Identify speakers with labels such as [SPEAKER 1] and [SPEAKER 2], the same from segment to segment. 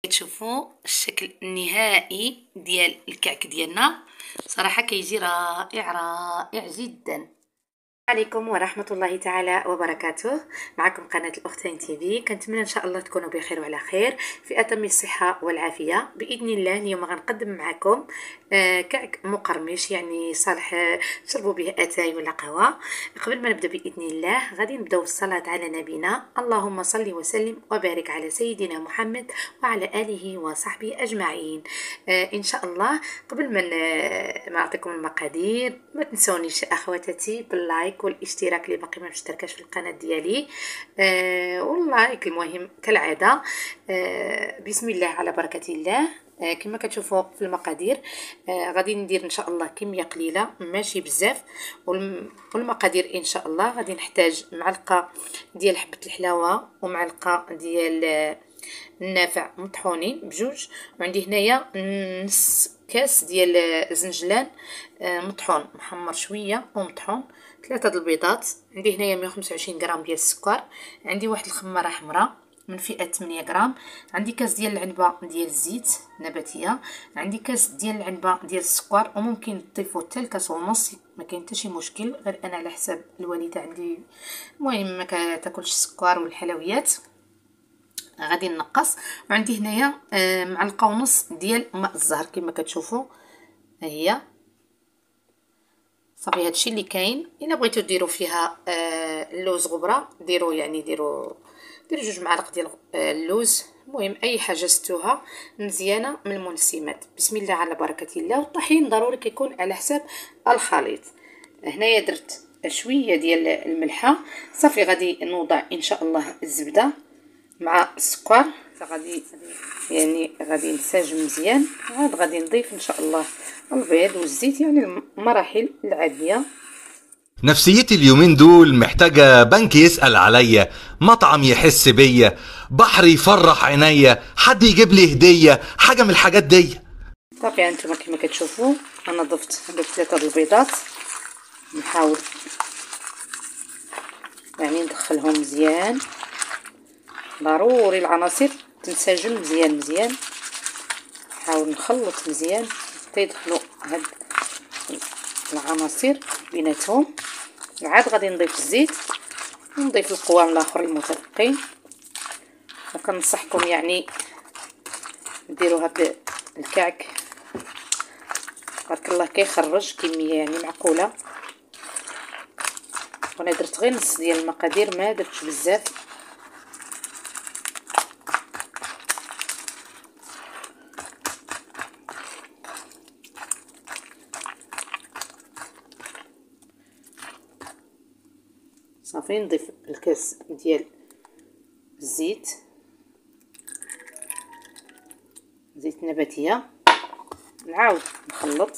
[SPEAKER 1] تشوفوا الشكل النهائي ديال الكعك ديالنا. صراحه كيجي رائع رائع جدا. عليكم ورحمة الله تعالى وبركاته. معكم قناة الأختين تيفي. كنتمنى إن شاء الله تكونوا بخير وعلى خير في أتم الصحة والعافية بإذن الله. اليوم غنقدم معكم كعك مقرمش، يعني صالح تشربوا به أتاي ولا قهوة. قبل ما نبدأ بإذن الله غادي نبداو الصلاة على نبينا. اللهم صل وسلم وبارك على سيدنا محمد وعلى آله وصحبه أجمعين. إن شاء الله قبل ما نعطيكم المقادير ما تنسونيش أخواتاتي باللايك والاشتراك اللي باقي ما مشتركاش في القناه ديالي، واللايك المهم كالعاده. بسم الله على بركه الله. كما كتشوفوا في المقادير غادي ندير ان شاء الله كميه قليله ماشي بزاف. والمقادير ان شاء الله غادي نحتاج معلقه ديال حبه الحلاوه ومعلقه ديال النافع مطحونين بجوج، وعندي هنايا نص كاس ديال الزنجلان مطحون محمر شويه ومطحون، 3 البيضات، عندي هنايا 125 غرام ديال السكر، عندي واحد الخماره حمراء من فئه 8 غرام، عندي كاس ديال العنبه ديال الزيت نباتيه، عندي كاس ديال العنبه ديال السكر، وممكن تضيفوا حتى الكاس ونص ما كاين حتى شي مشكل، غير انا على حساب الوالده عندي المهم ما كتاكلش السكر والحلويات غادي نقص. وعندي هنايا معلقه ونص ديال ماء الزهر كما كتشوفوا ها هي صافي. هادشي اللي كاين. الا بغيتو ديروا فيها اللوز غبره ديروا 2 معالق ديال اللوز، المهم اي حاجه ستوها مزيانه من المنسمات. بسم الله على بركه الله. والطحين ضروري كيكون على حساب الخليط. هنايا درت شويه ديال الملحه. صافي غادي نوضع ان شاء الله الزبده مع السكر، غادي نساجم مزيان. عاد غادي نضيف ان شاء الله البيض والزيت، يعني المراحل العاديه.
[SPEAKER 2] نفسيتي اليومين دول محتاجة بنك يسأل عليا، مطعم يحس بيا، بحر يفرح عينيا، حد يجيب لي هدية، حاجة من الحاجات دي.
[SPEAKER 1] طبعا انتم كما كتشوفوا انا ضفت 3 البيضات، نحاول يعني ندخلهم مزيان. ضروري العناصر تنسجم مزيان. نحاول نخلط مزيان حتى يدخلوا هاد العناصر بيناتهم. عاد غادي نضيف الزيت ونضيف القوام الاخر المتبقين. وكنصحكم يعني ديروا هاد الكعك بارك الله كيخرج كميه يعني معقوله. وانا درت غير نص ديال المقادير ما درتش بزاف. صافي نضيف الكاس ديال الزيت، زيت نباتيه، نعاود نخلط.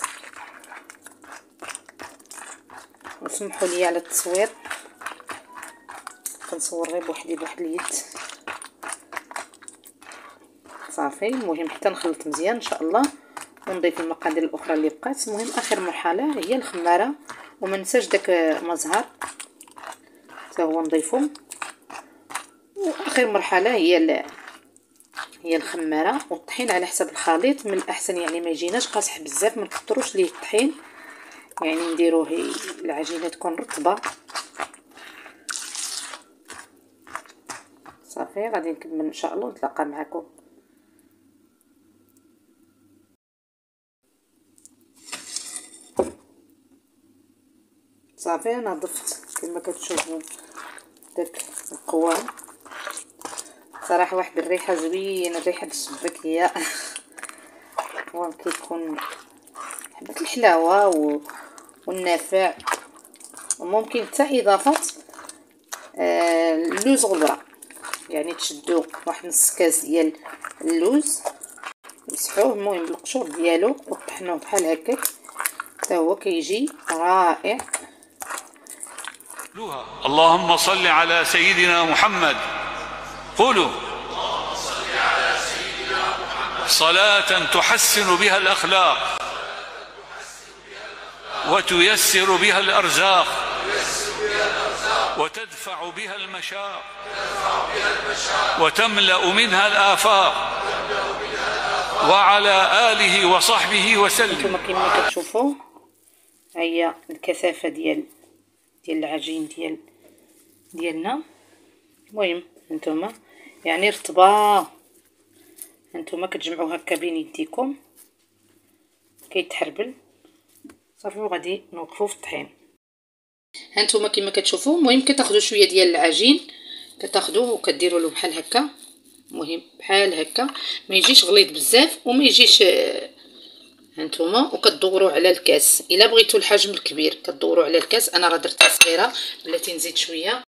[SPEAKER 1] وسمحوا لي على التصوير كنصور غير بوحدي بواحد اليد. صافي المهم حتى نخلط مزيان ان شاء الله ونضيف المقادير الاخرى اللي بقات. المهم اخر مرحله هي الخماره، وما ننساش داك مزهر حتى هو نضيفو. واخر مرحله هي الخماره. والطحين على حسب الخليط من الاحسن يعني ما يجيناش قاصح بزاف، ما نكثروش ليه الطحين، يعني نديروه العجينه تكون رطبه. صافي غادي نكمل ان شاء الله ونتلاقى معكم. صافي انا ضفت كما كتشوفوا داك القوام. صراحه واحد الريحه زوينه، الريحه الشباكيه القوام كيكون حبه الحلاوه والنافع، وممكن حتى اضافه اللوز غبره، يعني تشدوا واحد نص كاس ديال اللوز مسحوه المهم بالقشور ديالو وطحنوه بحال هكاك حتى هو كيجي رائع.
[SPEAKER 3] اللهم صل على سيدنا محمد. قولوا
[SPEAKER 4] اللهم صل على سيدنا محمد
[SPEAKER 3] صلاة تحسن بها الأخلاق وتيسر بها الأرزاق وتدفع بها المشاق وتملأ منها الآفاق وعلى آله وصحبه وسلم.
[SPEAKER 1] انتم كما كتشوفوا هي الكثافه ديال العجين ديالنا. المهم انتم يعني رطبه، انتم كتجمعوا هكا بين يديكم كيتحربل صافي، وغادي نوقفوا في الطحين. هانتوما كما كتشوفوا. المهم كتاخذوا شويه ديال العجين كتاخذوه وكديروا له بحال هكا. المهم بحال هكا ما يجيش غليظ بزاف وما يجيش هانتوما، وكدوروا على الكاس. الا بغيتوا الحجم الكبير كدوروا على الكاس. انا راه درتها صغيره بلاتي نزيد شويه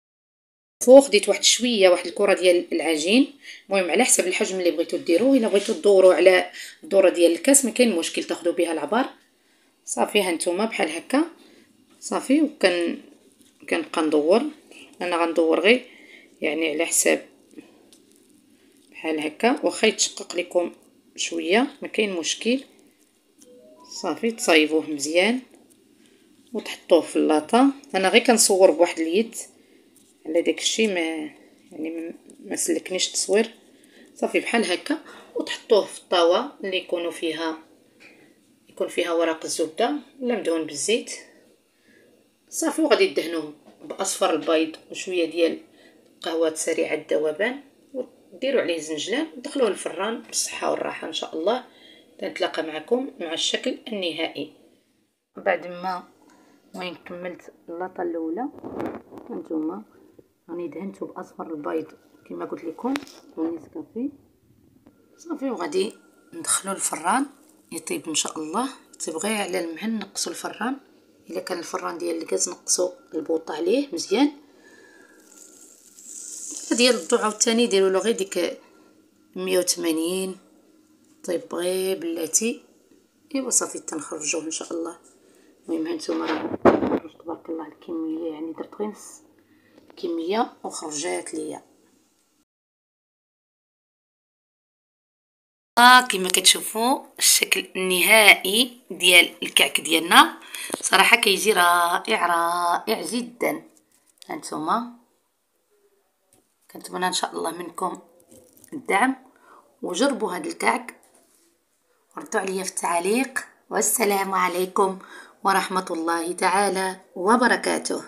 [SPEAKER 1] فوق، خديت واحد الكره ديال العجين. المهم على حسب الحجم اللي بغيتوا ديروه. الا بغيتوا تدوروا على الدوره ديال الكاس ما كاين مشكل، تاخذوا بها العبار صافي. هانتوما بحال هكا صافي. كنبقى ندور. انا غندور غير يعني على حساب بحال هكا، واخا يتشقق لكم شويه ما كاين مشكل صافي. تصايبوه مزيان وتحطوه في اللاطه. انا غير كنصور بواحد اليد على داكشي، يعني ما سلكنيش التصوير صافي. بحال هكا وتحطوه في الطاوه اللي يكون فيها ورق الزبده ولا مدهون بالزيت صافي. وغادي دهنوه باصفر البيض وشويه ديال قهوه سريعه الذوبان، وديروا عليه زنجلان ودخلوه الفران بالصحه والراحه ان شاء الله. نتلاقى معكم مع الشكل النهائي بعد ما وين كملت اللاطه الاولى. هانتوما راني دهنته باصفر البيض كما قلت لكم والنسكافيه صافي، وغادي ندخلو الفران يطيب ان شاء الله. يطيب غير على المهل. نقصوا الفران، الا كان الفران ديال الغاز نقصوا البوطه عليه مزيان. ديال الضو عاوتاني ديروا له غير ديك 180 طيب غير بلاتي. ايوا صافي تنخرجوه ان شاء الله. المهم هانتوما راه تبارك الله الكميه، يعني درت غير نص كميه وخرجات ليا. كما كتشوفوا الشكل النهائي ديال الكعك ديالنا صراحه كيجي رائع جدا. هانتوما كنتمنى ان شاء الله منكم الدعم وجربوا هذا الكعك وردوا عليا في التعليق. والسلام عليكم ورحمه الله تعالى وبركاته.